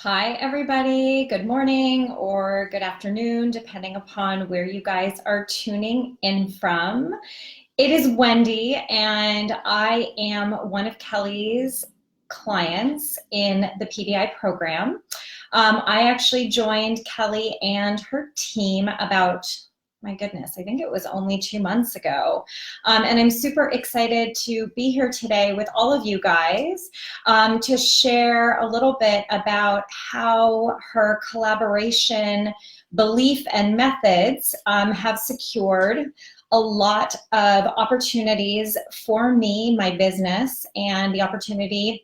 Hi, everybody. Good morning or good afternoon, depending upon where you guys are tuning in from. It is Wendy, and I am one of Kelly's clients in the PBI program. I actually joined Kelly and her team about, my goodness, I think it was only 2 months ago. And I'm super excited to be here today with all of you guys to share a little bit about how her collaboration belief and methods have secured a lot of opportunities for me, my business, and the opportunity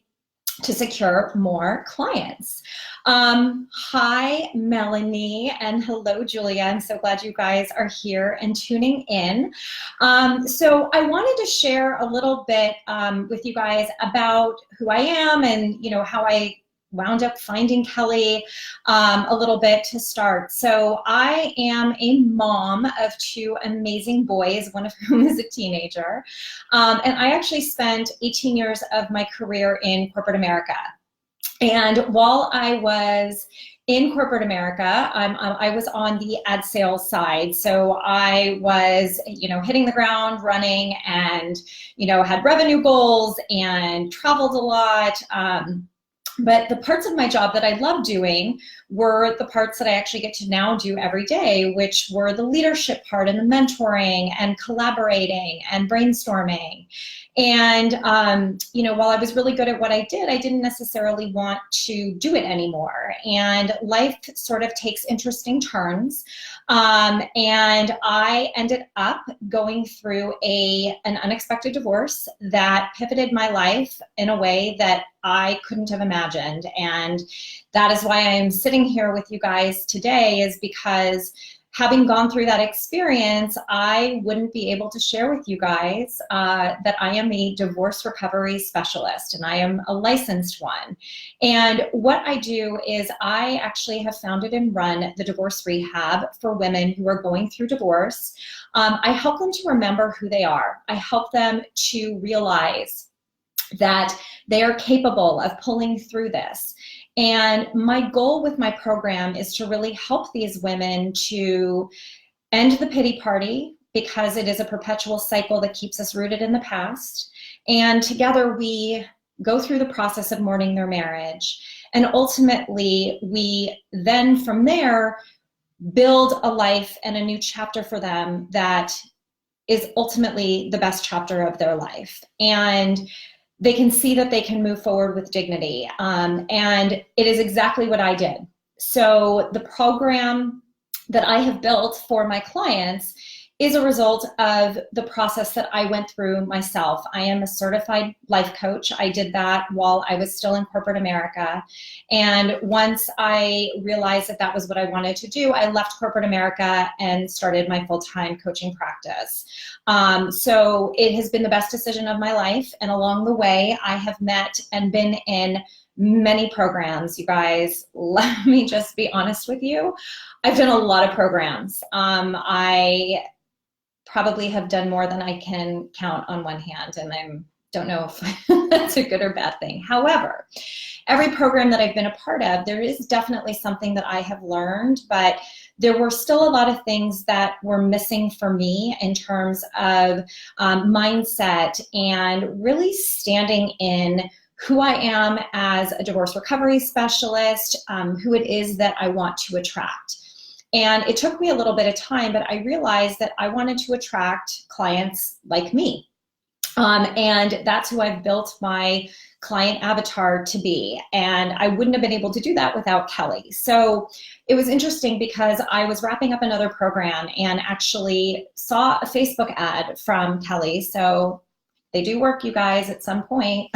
to secure more clients. Hi, Melanie, and hello, Julia. I'm so glad you guys are here and tuning in. So I wanted to share a little bit with you guys about who I am and how I wound up finding Kelly a little bit to start. So I am a mom of two amazing boys, one of whom is a teenager. And I actually spent 18 years of my career in corporate America. And while I was in corporate America, I was on the ad sales side. So I was, hitting the ground running and, had revenue goals and traveled a lot. But the parts of my job that I loved doing were the parts that I actually get to now do every day, which were the leadership part and the mentoring and collaborating and brainstorming. And, while I was really good at what I did, I didn't necessarily want to do it anymore. And life sort of takes interesting turns. And I ended up going through an unexpected divorce that pivoted my life in a way that I couldn't have imagined. And that is why I'm sitting here with you guys today, is because having gone through that experience, I wouldn't be able to share with you guys that I am a divorce recovery specialist, and I am a licensed one. And what I do is I actually have founded and run the divorce rehab for women who are going through divorce. I help them to remember who they are. I help them to realize that they are capable of pulling through this. And my goal with my program is to really help these women to end the pity party, because it is a perpetual cycle that keeps us rooted in the past. And together we go through the process of mourning their marriage. And ultimately, we then from there build a life and a new chapter for them that is ultimately the best chapter of their life. And they can see that they can move forward with dignity. And it is exactly what I did. So the program that I have built for my clients is a result of the process that I went through myself. I am a certified life coach. I did that while I was still in corporate America. And once I realized that that was what I wanted to do, I left corporate America and started my full-time coaching practice. So it has been the best decision of my life. And along the way, I have met and been in many programs. You guys, let me just be honest with you. I've done a lot of programs. I probably have done more than I can count on one hand, and I don't know if that's a good or bad thing. However, every program that I've been a part of, there is definitely something that I have learned, but there were still a lot of things that were missing for me in terms of mindset and really standing in who I am as a divorce recovery specialist, who it is that I want to attract. And it took me a little bit of time, but I realized that I wanted to attract clients like me. And that's who I've built my client avatar to be. And I wouldn't have been able to do that without Kelly. So it was interesting because I was wrapping up another program and actually saw a Facebook ad from Kelly. So they do work, you guys, at some point.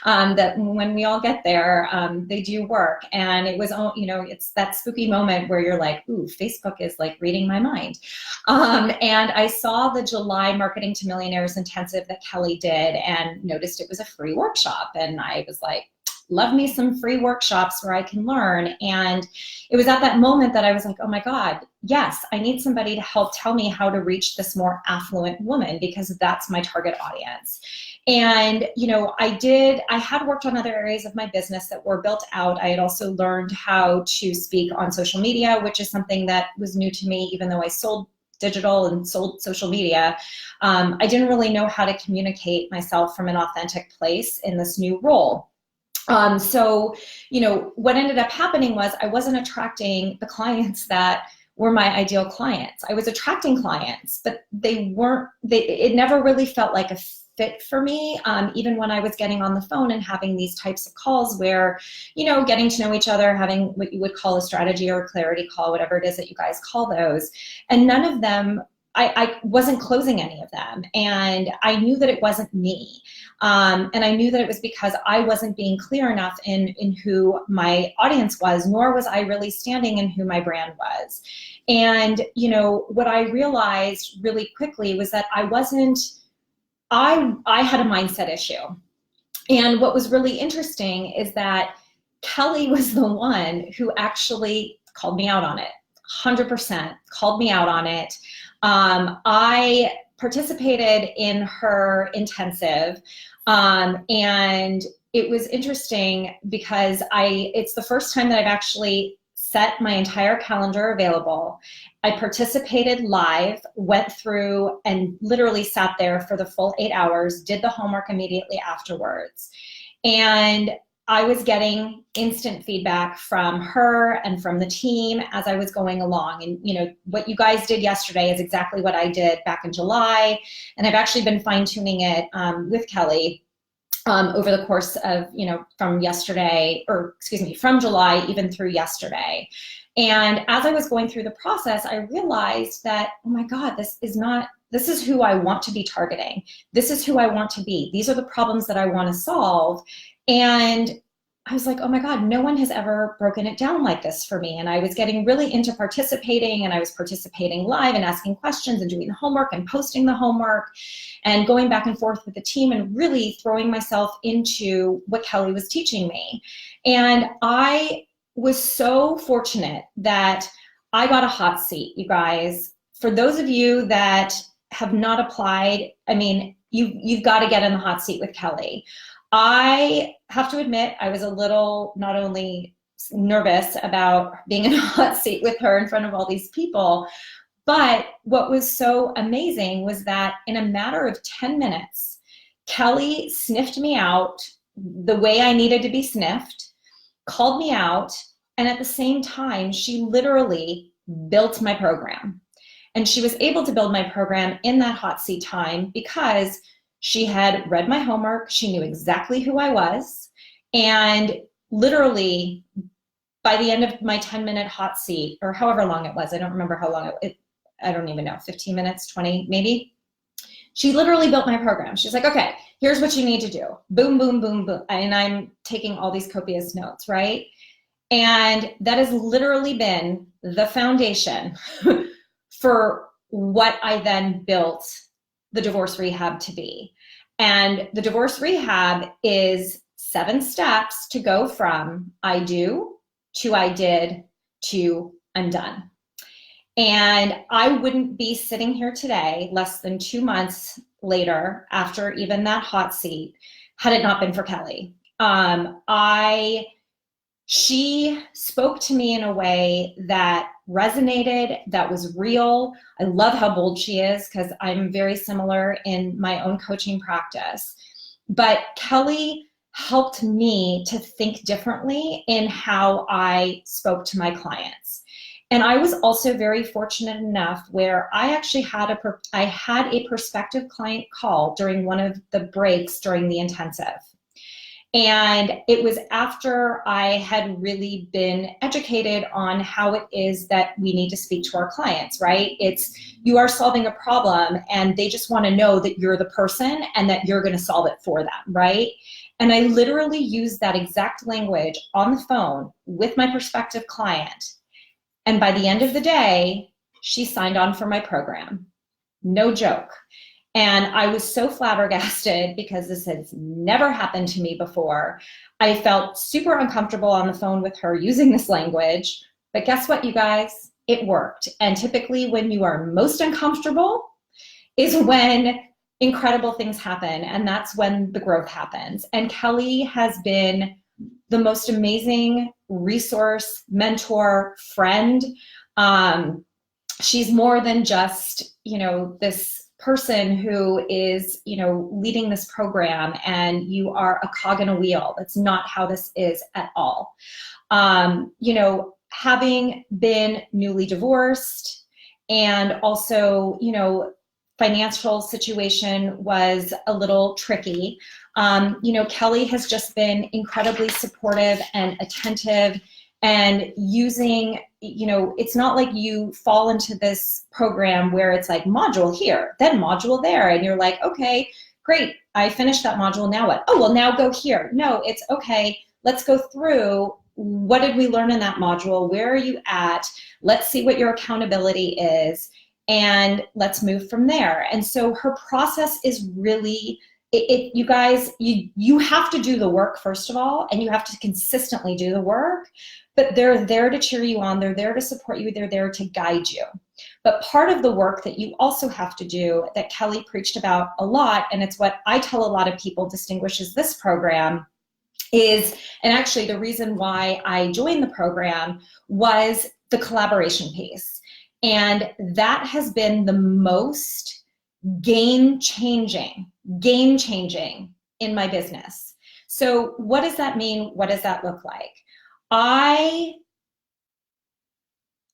That when we all get there, they do work. And it was, it's that spooky moment where you're like, ooh, Facebook is like reading my mind. And I saw the July Marketing to Millionaires Intensive that Kelly did and noticed it was a free workshop. And I was like, love me some free workshops where I can learn. And it was at that moment that I was like, oh my God, yes, I need somebody to help tell me how to reach this more affluent woman, because that's my target audience. And, I had worked on other areas of my business that were built out. I had also learned how to speak on social media, which is something that was new to me, even though I sold digital and sold social media. I didn't really know how to communicate myself from an authentic place in this new role. So, what ended up happening was I wasn't attracting the clients that were my ideal clients. I was attracting clients, but it never really felt like a fit for me, even when I was getting on the phone and having these types of calls where, getting to know each other, having what you would call a strategy or a clarity call, whatever it is that you guys call those. And none of them, I wasn't closing any of them. And I knew that it wasn't me. And I knew that it was because I wasn't being clear enough in who my audience was, nor was I really standing in who my brand was. And, what I realized really quickly was that I had a mindset issue. And what was really interesting is that Kelly was the one who actually called me out on it, 100% called me out on it. I participated in her intensive, and it was interesting because it's the first time that I've actually set my entire calendar available. I participated live, went through and literally sat there for the full 8 hours, did the homework immediately afterwards. And I was getting instant feedback from her and from the team as I was going along. And what you guys did yesterday is exactly what I did back in July. And I've actually been fine-tuning it with Kelly over the course of, from July even through yesterday. And as I was going through the process, I realized that, oh my God, this is who I want to be targeting. This is who I want to be. These are the problems that I want to solve. And I was like, oh my God, no one has ever broken it down like this for me. And I was getting really into participating, and I was participating live and asking questions and doing the homework and posting the homework and going back and forth with the team and really throwing myself into what Kelly was teaching me. And I was so fortunate that I got a hot seat, you guys. For those of you that have not applied, you've got to get in the hot seat with Kelly. I have to admit, I was a little not only nervous about being in a hot seat with her in front of all these people, but what was so amazing was that in a matter of 10 minutes, Kelly sniffed me out the way I needed to be sniffed, called me out, and at the same time, she literally built my program. And she was able to build my program in that hot seat time because she had read my homework, she knew exactly who I was, and literally by the end of my 10-minute hot seat, or however long it was, I don't remember how long I don't even know, 15 minutes, 20 maybe, she literally built my program. She's like, okay, here's what you need to do. Boom, boom, boom, boom. And I'm taking all these copious notes, right? And that has literally been the foundation for what I then built the divorce rehab to be. And the divorce rehab is 7 steps to go from I do to I did to I'm done. And I wouldn't be sitting here today less than 2 months later after even that hot seat had it not been for Kelly. She spoke to me in a way that resonated, that was real. I love how bold she is because I'm very similar in my own coaching practice. But Kelly helped me to think differently in how I spoke to my clients. And I was also very fortunate enough where I actually had a prospective client call during one of the breaks during the intensive. And it was after I had really been educated on how it is that we need to speak to our clients, right? You are solving a problem and they just want to know that you're the person and that you're going to solve it for them, right? And I literally used that exact language on the phone with my prospective client. And by the end of the day, she signed on for my program. No joke. And I was so flabbergasted because this has never happened to me before. I felt super uncomfortable on the phone with her using this language, but guess what, you guys? It worked. And typically when you are most uncomfortable is when incredible things happen, and that's when the growth happens. And Kelly has been the most amazing resource, mentor, friend. She's more than just, this person who is, leading this program and you are a cog in a wheel. That's not how this is at all. Having been newly divorced and also, financial situation was a little tricky. Kelly has just been incredibly supportive and attentive and using, it's not like you fall into this program where it's like module here, then module there. And you're like, okay, great. I finished that module. Now what? Oh, well, now go here. No, it's okay. Let's go through. What did we learn in that module? Where are you at? Let's see what your accountability is. And let's move from there. And so her process is really, you guys, you have to do the work first of all, and you have to consistently do the work, but they're there to cheer you on. They're there to support you. They're there to guide you. But part of the work that you also have to do that Kelly preached about a lot, and it's what I tell a lot of people distinguishes this program, is, and actually the reason why I joined the program was the collaboration piece. And that has been the most game-changing in my business. So what does that mean? What does that look like?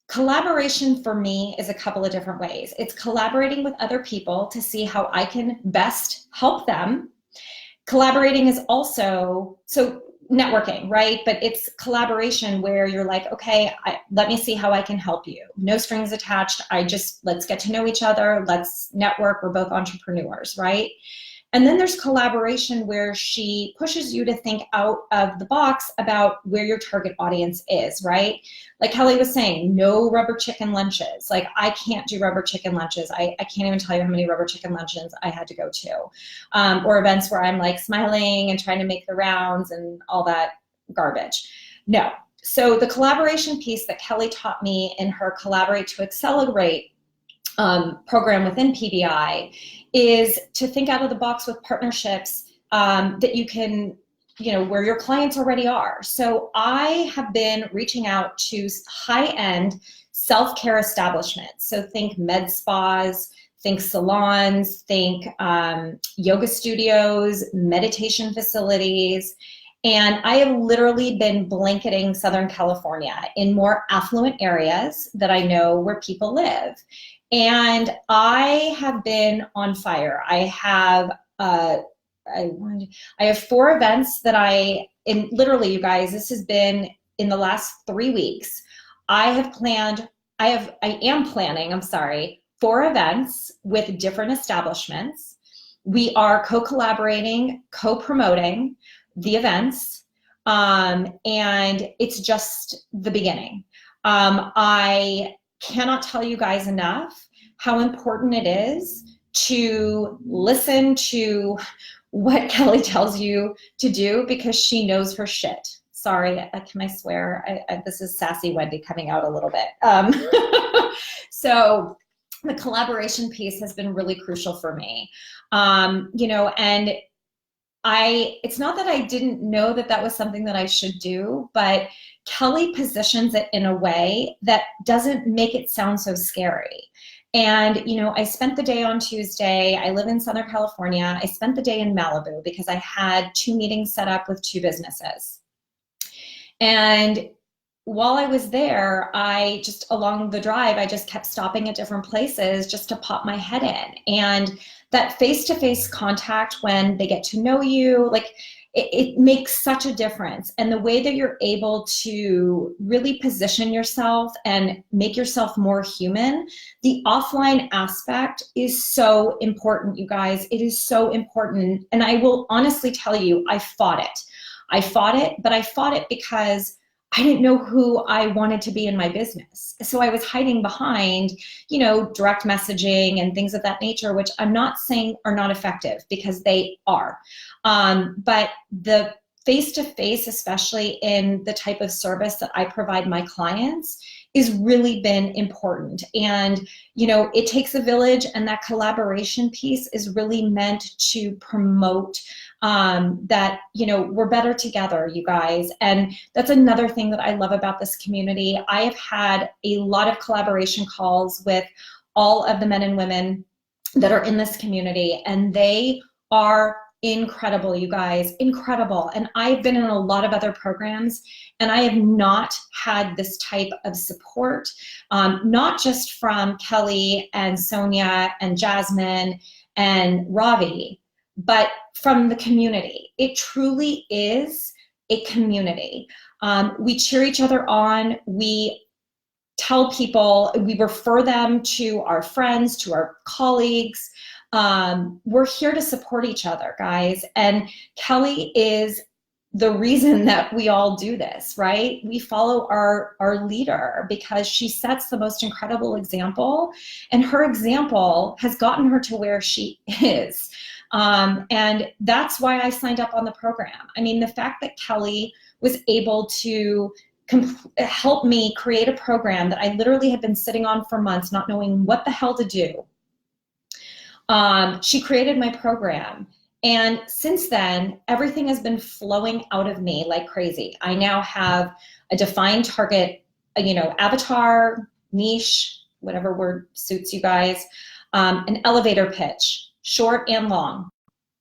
Collaboration for me is a couple of different ways. It's collaborating with other people to see how I can best help them. Collaborating is also, networking, right? But it's collaboration where you're like, okay, let me see how I can help you. No strings attached. Let's get to know each other. Let's network. We're both entrepreneurs, right? And then there's collaboration where she pushes you to think out of the box about where your target audience is, right? Like Kelly was saying, no rubber chicken lunches. Like I can't do rubber chicken lunches. I can't even tell you how many rubber chicken lunches I had to go to. Or events where I'm like smiling and trying to make the rounds and all that garbage. No. So the collaboration piece that Kelly taught me in her Collaborate to Accelerate program within PBI is to think out of the box with partnerships that you can, where your clients already are. So I have been reaching out to high-end self-care establishments. So think med spas, think salons, think yoga studios, meditation facilities. And I have literally been blanketing Southern California in more affluent areas that I know where people live. And I have been on fire. I have 4 events that literally, you guys, this has been in the last 3 weeks. I am planning 4 events with different establishments. We are co-collaborating, co-promoting the events, and it's just the beginning. I cannot tell you guys enough how important it is to listen to what Kelly tells you to do because she knows her shit. Sorry, can I swear? This is sassy Wendy coming out a little bit. So the collaboration piece has been really crucial for me. And it's not that I didn't know that that was something that I should do, but Kelly positions it in a way that doesn't make it sound so scary. And, I spent the day on Tuesday. I live in Southern California. I spent the day in Malibu because I had 2 meetings set up with 2 businesses. And while I was there, along the drive, I just kept stopping at different places just to pop my head in. And that face-to-face contact when they get to know you, it makes such a difference. And the way that you're able to really position yourself and make yourself more human, the offline aspect is so important, you guys. It is so important. And I will honestly tell you, I fought it, but I fought it because I didn't know who I wanted to be in my business. So I was hiding behind, direct messaging and things of that nature, which I'm not saying are not effective, because they are. But the face-to-face, especially in the type of service that I provide my clients, is really been important. And, it takes a village, and that collaboration piece is really meant to promote that, we're better together, you guys. And that's another thing that I love about this community. I have had a lot of collaboration calls with all of the men and women that are in this community, and they are incredible, you guys, incredible. And I've been in a lot of other programs, and I have not had this type of support, not just from Kelly and Sonia and Jasmine and Ravi, but from the community. It truly is a community. We cheer each other on. We tell people, we refer them to our friends, to our colleagues. We're here to support each other, guys. And Kelly is the reason that we all do this, right? We follow our leader because she sets the most incredible example, and her example has gotten her to where she is. And that's why I signed up on the program. I mean, the fact that Kelly was able to help me create a program that I literally had been sitting on for months, not knowing what the hell to do. She created my program. And since then, everything has been flowing out of me like crazy. I now have a defined target, avatar, niche, whatever word suits you guys, an elevator pitch, short and long.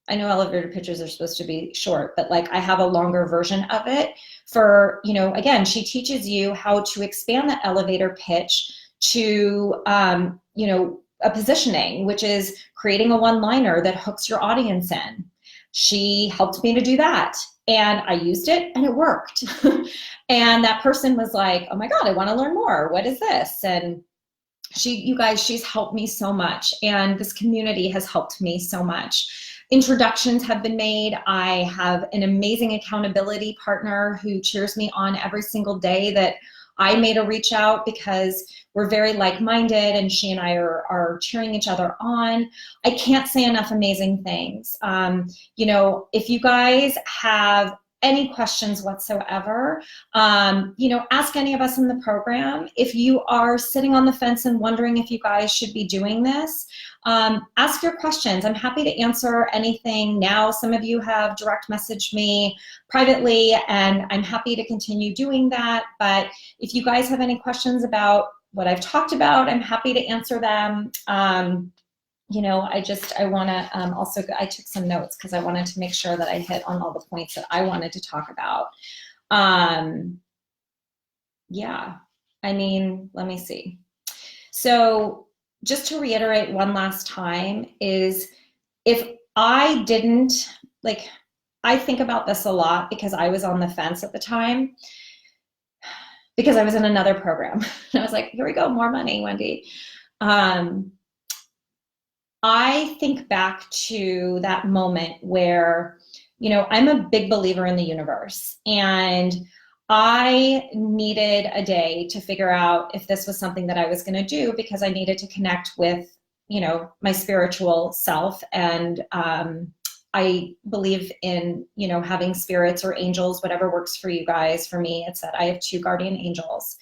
I know elevator pitches are supposed to be short, but I have a longer version of it for, again, she teaches you how to expand that elevator pitch to, a positioning, which is creating a one-liner that hooks your audience in. She helped me to do that, and I used it, and it worked. And that person was like, oh my God, I want to learn more. What is this? And you guys, she's helped me so much, and this community has helped me so much. Introductions have been made. I have an amazing accountability partner who cheers me on every single day that I made a reach out, because we're very like-minded, and she and I are cheering each other on. I can't say enough amazing things. If you guys have any questions whatsoever, ask any of us in the program. If you are sitting on the fence and wondering if you guys should be doing this, ask your questions. I'm happy to answer anything now. Some of you have direct messaged me privately, and I'm happy to continue doing that. But if you guys have any questions about what I've talked about, I'm happy to answer them. I want to also, I took some notes because I wanted to make sure that I hit on all the points that I wanted to talk about. Yeah, I mean, let me see. So just to reiterate one last time is, if I didn't, I think about this a lot because I was on the fence at the time, because I was in another program. And I was like, here we go, more money, Wendy. I think back to that moment where, I'm a big believer in the universe, and I needed a day to figure out if this was something that I was going to do, because I needed to connect with, my spiritual self. And I believe in, having spirits or angels, whatever works for you guys. For me, it's that I have 2 guardian angels,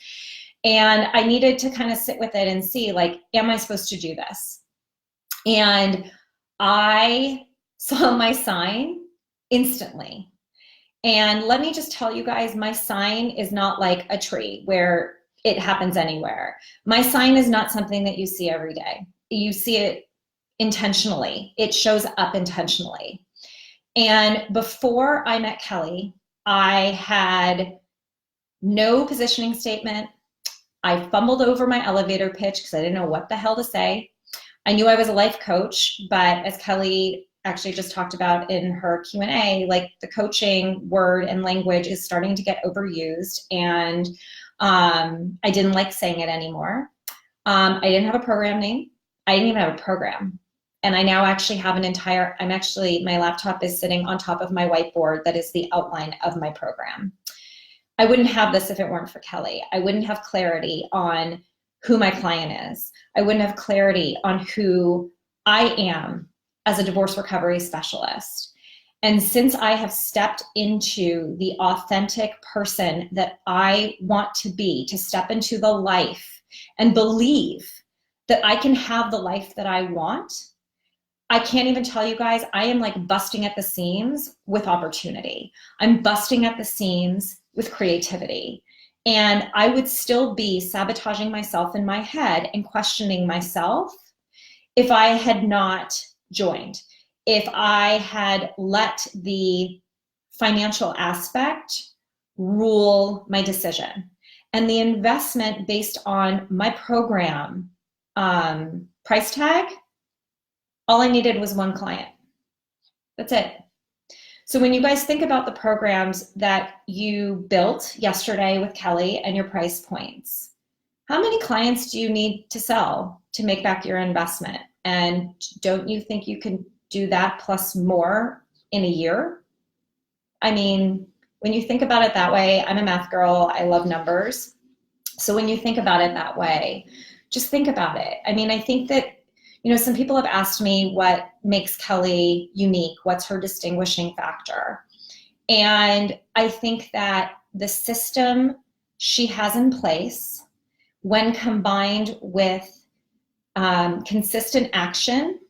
and I needed to kind of sit with it and see, am I supposed to do this? And I saw my sign instantly. And let me just tell you guys, my sign is not like a tree where it happens anywhere. My sign is not something that you see every day. You see it intentionally. It shows up intentionally. And before I met Kelly, I had no positioning statement. I fumbled over my elevator pitch because I didn't know what the hell to say. I knew I was a life coach, but as Kelly actually just talked about in her Q&A, the coaching word and language is starting to get overused, and I didn't like saying it anymore. I didn't have a program name. I didn't even have a program. And I now actually have my laptop is sitting on top of my whiteboard that is the outline of my program. I wouldn't have this if it weren't for Kelly. I wouldn't have clarity on who my client is. I wouldn't have clarity on who I am as a divorce recovery specialist. And since I have stepped into the authentic person that I want to be, to step into the life and believe that I can have the life that I want, I can't even tell you guys, I am like busting at the seams with opportunity. I'm busting at the seams with creativity. And I would still be sabotaging myself in my head and questioning myself if I had not joined, if I had let the financial aspect rule my decision. And the investment based on my program price tag, all I needed was one client. That's it. So when you guys think about the programs that you built yesterday with Kelly and your price points, how many clients do you need to sell to make back your investment? And don't you think you can do that plus more in a year? I mean, when you think about it that way, I'm a math girl, I love numbers. So when you think about it that way, just think about it. I mean, I think that, you know, some people have asked me what makes Kelly unique, what's her distinguishing factor? And I think that the system she has in place, when combined with consistent action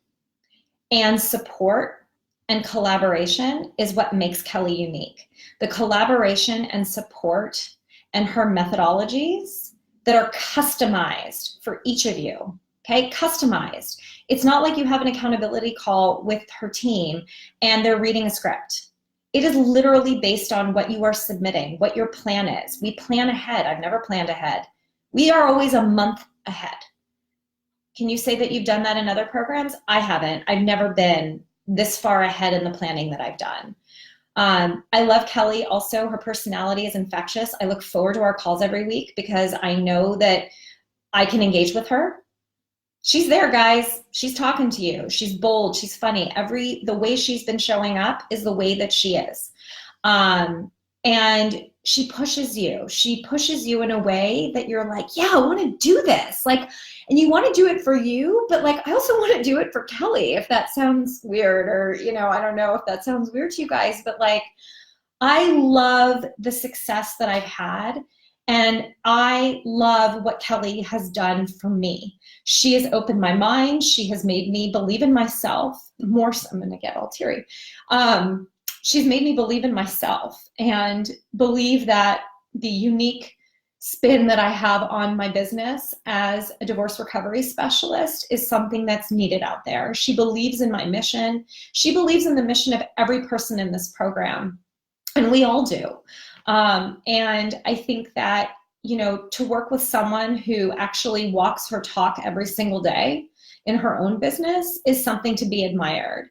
and support and collaboration, is what makes Kelly unique. The collaboration and support and her methodologies that are customized for each of you. Okay, customized. It's not like you have an accountability call with her team and they're reading a script. It is literally based on what you are submitting, what your plan is. We plan ahead. I've never planned ahead. We are always a month ahead. Can you say that you've done that in other programs? I haven't. I've never been this far ahead in the planning that I've done. I love Kelly also. Her personality is infectious. I look forward to our calls every week because I know that I can engage with her. She's there, guys. She's talking to you. She's bold. She's funny. The way she's been showing up is the way that she is. And she pushes you. She pushes you in a way that you're like, yeah, I want to do this. Like, and you want to do it for you, but like, I also want to do it for Kelly, if that sounds weird, or, you know, I don't know if that sounds weird to you guys, but like, I love the success that I've had. And I love what Kelly has done for me. She has opened my mind. She has made me believe in myself more. So I'm going to get all teary. She's made me believe in myself and believe that the unique spin that I have on my business as a divorce recovery specialist is something that's needed out there. She believes in my mission. She believes in the mission of every person in this program. And we all do. And I think that, you know, to work with someone who actually walks her talk every single day in her own business is something to be admired.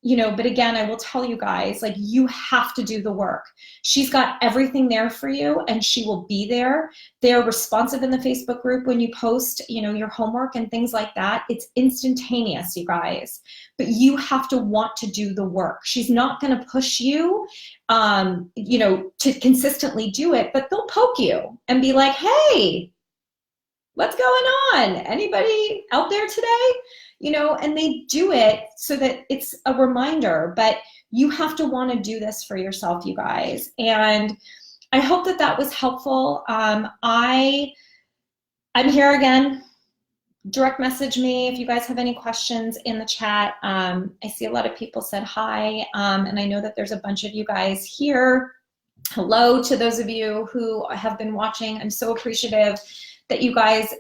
You know, but again, I will tell you guys, like, you have to do the work. She's got everything there for you and she will be there. They're responsive in the Facebook group when you post, you know, your homework and things like that. It's instantaneous, you guys, but you have to want to do the work. She's not going to push you, you know, to consistently do it, but they'll poke you and be like, hey, what's going on? Anybody out there today? You know, and they do it so that it's a reminder, but you have to want to do this for yourself, you guys. And I hope that that was helpful. I'm here again. Direct message me if you guys have any questions in the chat. I see a lot of people said hi, and I know that there's a bunch of you guys here. Hello to those of you who have been watching. I'm so appreciative that you guys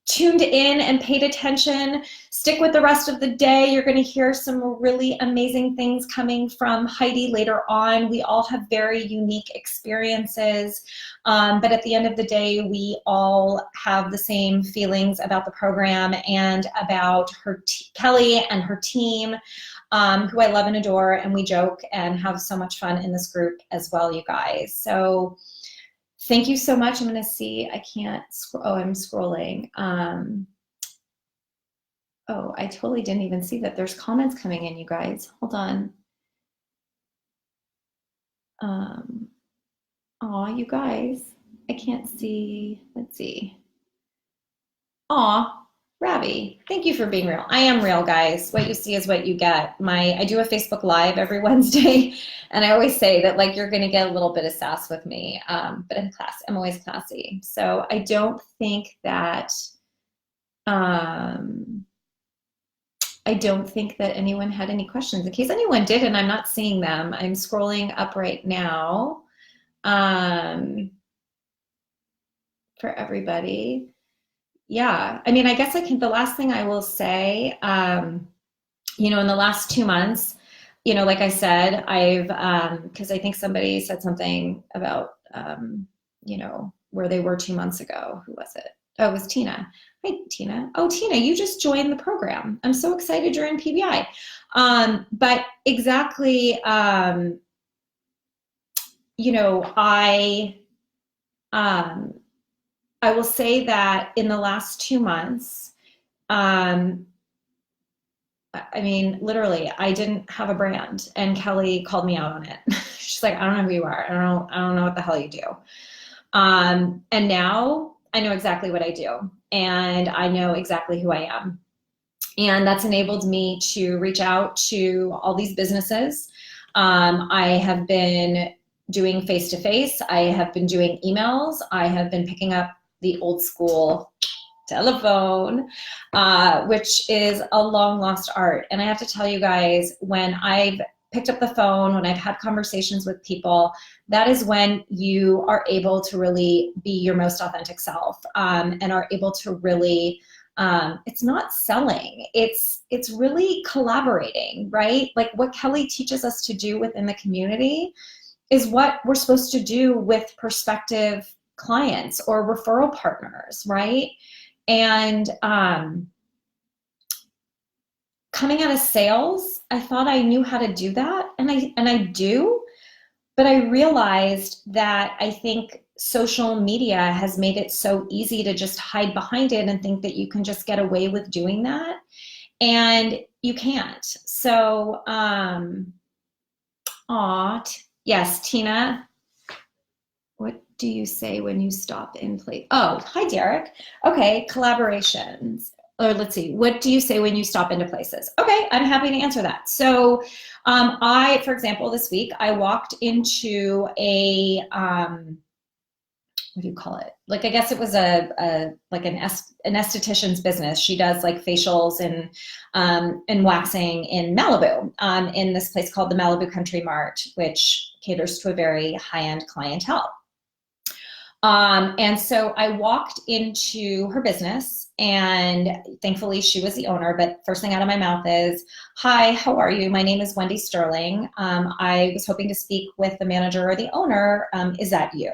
tuned in and paid attention. Stick with the rest of the day. You're going to hear some really amazing things coming from Heidi later on. We all have very unique experiences, but at the end of the day, we all have the same feelings about the program and about Kelly and her team, who I love and adore, and we joke and have so much fun in this group as well, you guys. So thank you so much. I'm going to see, I can't scroll. Oh, I'm scrolling. Oh, I totally didn't even see that there's comments coming in, you guys. Hold on. Aw, you guys, I can't see. Let's see. Aw, Ravi, thank you for being real. I am real, guys. What you see is what you get. I do a Facebook Live every Wednesday, and I always say that like you're gonna get a little bit of sass with me, but in class, I'm always classy. So I don't think that um, I don't think that anyone had any questions. In case anyone did, and I'm not seeing them, I'm scrolling up right now um, for everybody. Yeah, I mean, I guess the last thing I will say, in the last 2 months, like I said, because I think somebody said something about, where they were 2 months ago. Who was it? Oh, it was Tina. Hi, Tina. Oh, Tina, you just joined the program. I'm so excited you're in PBI. But exactly, um, I will say that in the last 2 months, um, I mean, literally, I didn't have a brand, and Kelly called me out on it. She's like, "I don't know who you are. I don't know what the hell you do." And now I know exactly what I do, and I know exactly who I am, and that's enabled me to reach out to all these businesses. I have been doing face to face. I have been doing emails. I have been picking up the old school telephone, which is a long lost art. And I have to tell you guys, when I've picked up the phone, when I've had conversations with people, that is when you are able to really be your most authentic self, and are able to really, it's not selling, it's really collaborating, right? Like what Kelly teaches us to do within the community is what we're supposed to do with prospective clients or referral partners, right? And coming out of sales, I thought I knew how to do that, and I do, but I realized that I think social media has made it so easy to just hide behind it and think that you can just get away with doing that, and you can't. So, yes, Tina, what do you say when you stop in place? Oh, hi, Derek. Okay, collaborations. Or let's see, what do you say when you stop into places? Okay, I'm happy to answer that. So for example, this week I walked into what do you call it? Like, I guess it was an esthetician's business. She does like facials and waxing in Malibu, in this place called the Malibu Country Mart, which caters to a very high-end clientele. And so I walked into her business, and thankfully she was the owner, but first thing out of my mouth is, "Hi, how are you? My name is Wendy Sterling. I was hoping to speak with the manager or the owner. Is that you?"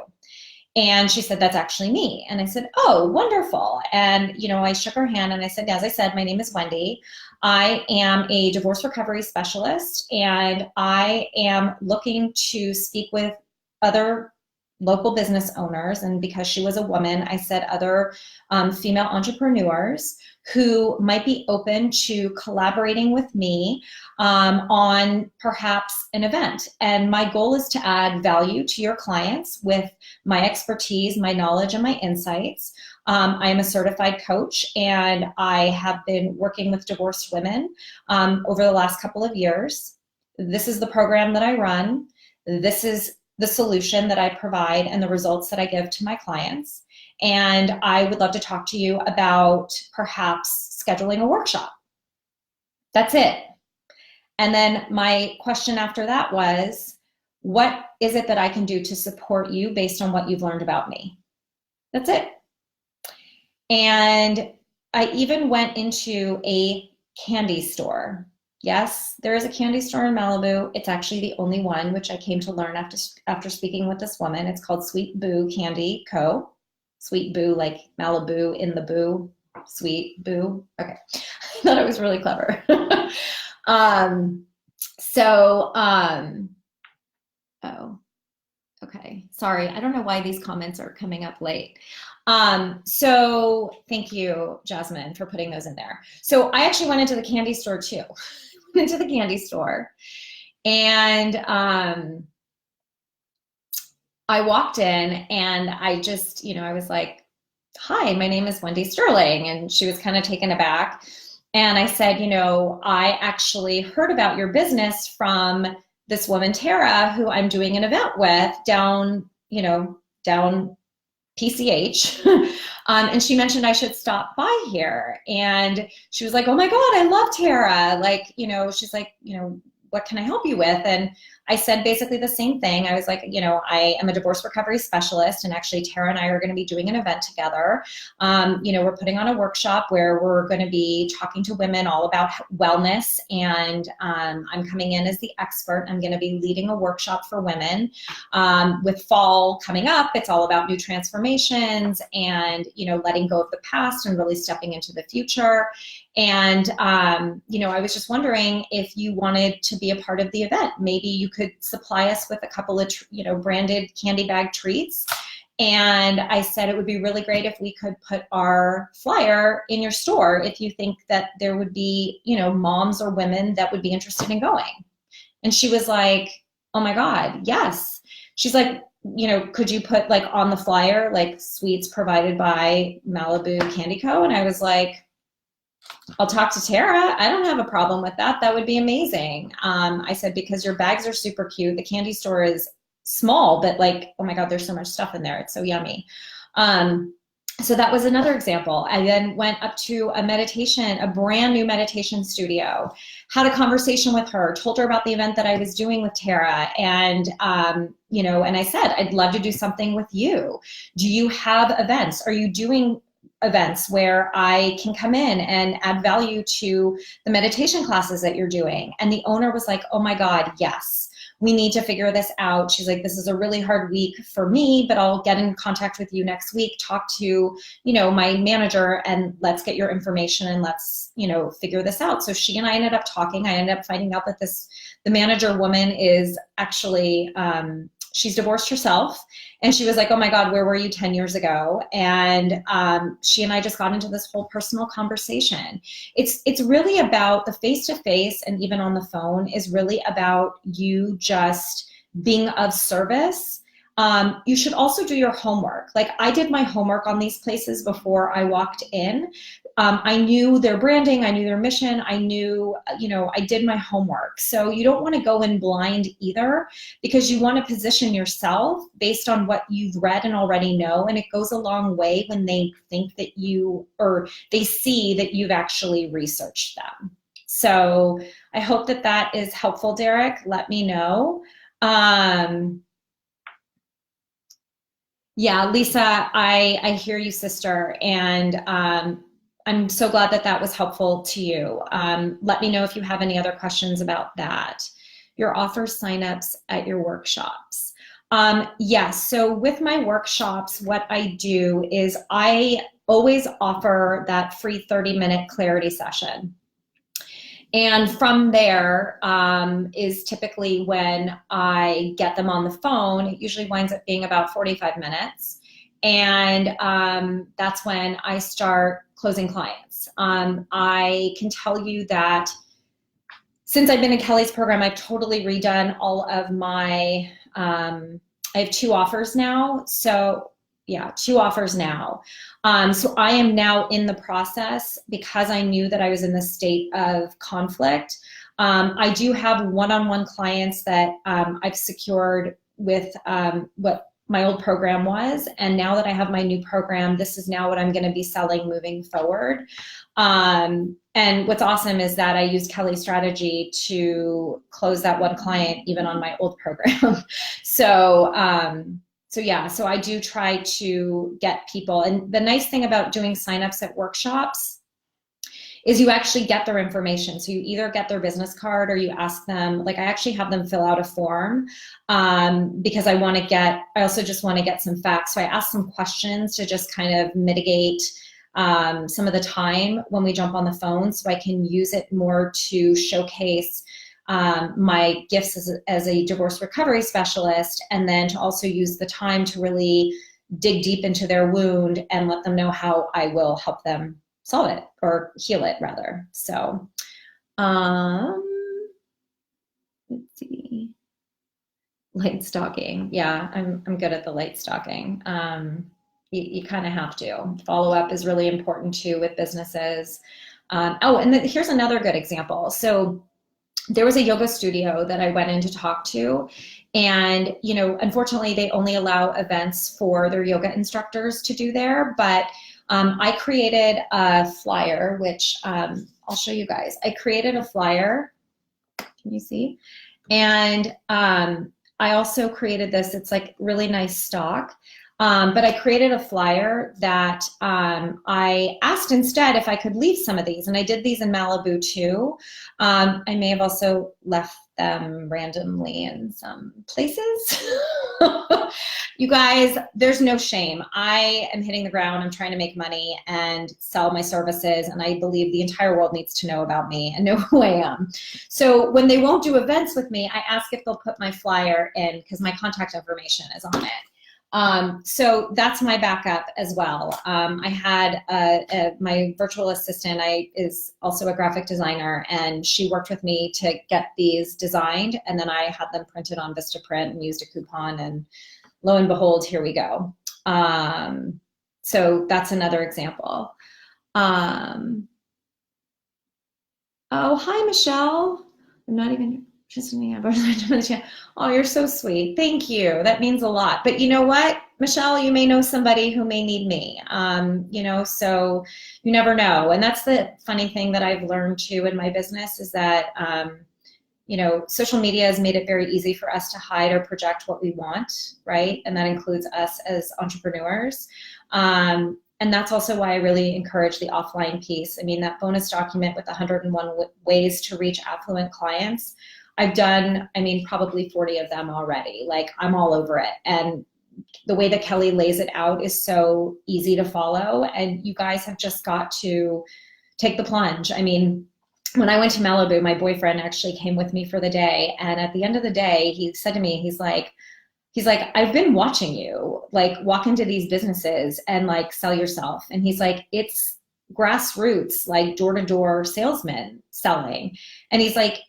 And she said, "That's actually me." And I said, "Oh, wonderful." And, I shook her hand and I said, "As I said, my name is Wendy. I am a divorce recovery specialist, and I am looking to speak with other local business owners." And because she was a woman, I said other female entrepreneurs who might be open to collaborating with me on perhaps an event. And my goal is to add value to your clients with my expertise, my knowledge, and my insights. I am a certified coach, and I have been working with divorced women over the last couple of years. This is the program that I run. This is the solution that I provide and the results that I give to my clients. And I would love to talk to you about perhaps scheduling a workshop. That's it. And then my question after that was, what is it that I can do to support you based on what you've learned about me? That's it. And I even went into a candy store. Yes, there is a candy store in Malibu. It's actually the only one, which I came to learn after speaking with this woman. It's called Sweet Boo Candy Co. Sweet Boo, like Malibu in the boo, Sweet Boo. Okay, I thought it was really clever. Oh, okay. Sorry, I don't know why these comments are coming up late. So thank you, Jasmine, for putting those in there. So I actually went into the candy store too. Went into the candy store, and I walked in and I just, I was like, hi, my name is Wendy Sterling. And she was kind of taken aback. And I said, I actually heard about your business from this woman, Tara, who I'm doing an event with down PCH. And she mentioned I should stop by here. And she was like, oh my God, I love Tara. Like, she's like, what can I help you with? And I said basically the same thing. I was like, I am a divorce recovery specialist, and actually Tara and I are going to be doing an event together. We're putting on a workshop where we're going to be talking to women all about wellness, and I'm coming in as the expert. I'm going to be leading a workshop for women. With fall coming up, it's all about new transformations and, letting go of the past and really stepping into the future. And, I was just wondering if you wanted to be a part of the event. Maybe you could supply us with a couple of, branded candy bag treats. And I said it would be really great if we could put our flyer in your store if you think that there would be, moms or women that would be interested in going. And she was like, oh my God, yes. She's like, could you put like on the flyer, like sweets provided by Malibu Candy Co? And I was like, I'll talk to Tara. I don't have a problem with that. That would be amazing. I said, because your bags are super cute. The candy store is small, but like, oh my God, there's so much stuff in there. It's so yummy. So that was another example. I then went up to a brand new meditation studio, had a conversation with her, told her about the event that I was doing with Tara. And, and I said, I'd love to do something with you. Do you have events? Are you doing events where I can come in and add value to the meditation classes that you're doing? And the owner was like, oh my God, yes, we need to figure this out. She's like, this is a really hard week for me, but I'll get in contact with you next week, talk to, my manager, and let's get your information and let's, figure this out. So she and I ended up talking. I ended up finding out that the manager woman is actually, she's divorced herself. And she was like, oh my God, where were you 10 years ago? And she and I just got into this whole personal conversation. It's really about the face-to-face, and even on the phone is really about you just being of service. You should also do your homework. Like, I did my homework on these places before I walked in. I knew their branding, I knew their mission, I knew, I did my homework. So you don't want to go in blind either, because you want to position yourself based on what you've read and already know. And it goes a long way when they think that or they see that you've actually researched them. So I hope that that is helpful, Derek. Let me know. Yeah, Lisa, I hear you, sister. And I'm so glad that that was helpful to you. Let me know if you have any other questions about that. Your offer signups at your workshops. Yes, so with my workshops, what I do is I always offer that free 30-minute clarity session. And from there is typically when I get them on the phone. It usually winds up being about 45 minutes. And that's when I start closing clients. I can tell you that since I've been in Kelly's program, I've totally redone all of my, I have 2 offers now. So yeah, 2 offers now. So I am now in the process, because I knew that I was in this state of conflict. I do have one-on-one clients that I've secured with what my old program was. And now that I have my new program, this is now what I'm going to be selling moving forward. And what's awesome is that I used Kelly's strategy to close that one client even on my old program. So yeah, so I do try to get people. And the nice thing about doing signups at workshops is you actually get their information. So you either get their business card or you ask them, like I actually have them fill out a form because I also just want to get some facts. So I ask some questions to just kind of mitigate some of the time when we jump on the phone, so I can use it more to showcase my gifts as a divorce recovery specialist, and then to also use the time to really dig deep into their wound and let them know how I will help them solve it, or heal it rather. So let's see. Light stalking. Yeah, I'm good at the light stalking. You kind of have to. Follow up is really important too with businesses. Oh, and here's another good example. So there was a yoga studio that I went in to talk to, and unfortunately, they only allow events for their yoga instructors to do there. But I created a flyer, which I'll show you guys. I created a flyer. Can you see? And I also created this, it's like really nice stock. But I created a flyer that I asked instead if I could leave some of these, and I did these in Malibu too. I may have also left them randomly in some places. You guys, there's no shame. I am hitting the ground. I'm trying to make money and sell my services, and I believe the entire world needs to know about me and know who I am. So when they won't do events with me, I ask if they'll put my flyer in because my contact information is on it. So that's my backup as well. I had my virtual assistant is also a graphic designer, and she worked with me to get these designed, and then I had them printed on Vistaprint and used a coupon, and lo and behold, here we go. So that's another example. Oh, hi, Michelle. I'm not even just in the Oh, you're so sweet. Thank you. That means a lot. But you know what, Michelle, you may know somebody who may need me. So you never know. And that's the funny thing that I've learned too in my business is that, social media has made it very easy for us to hide or project what we want, right? And that includes us as entrepreneurs. And that's also why I really encourage the offline piece. I mean, that bonus document with 101 ways to reach affluent clients, I've done, probably 40 of them already. Like, I'm all over it. And the way that Kelly lays it out is so easy to follow. And you guys have just got to take the plunge. When I went to Malibu, my boyfriend actually came with me for the day. And at the end of the day, he said to me, he's like, I've been watching you like walk into these businesses and like sell yourself. And he's like, it's grassroots, like door-to-door salesmen selling. And he's like,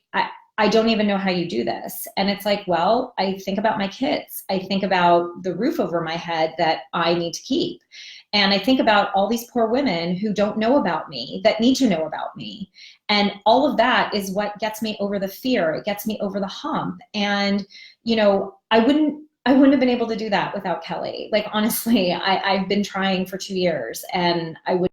I don't even know how you do this. And it's like, well, I think about my kids. I think about the roof over my head that I need to keep. And I think about all these poor women who don't know about me, that need to know about me. And all of that is what gets me over the fear. It gets me over the hump. And, I wouldn't have been able to do that without Kelly. Like, honestly, I've been trying for 2 years, and I would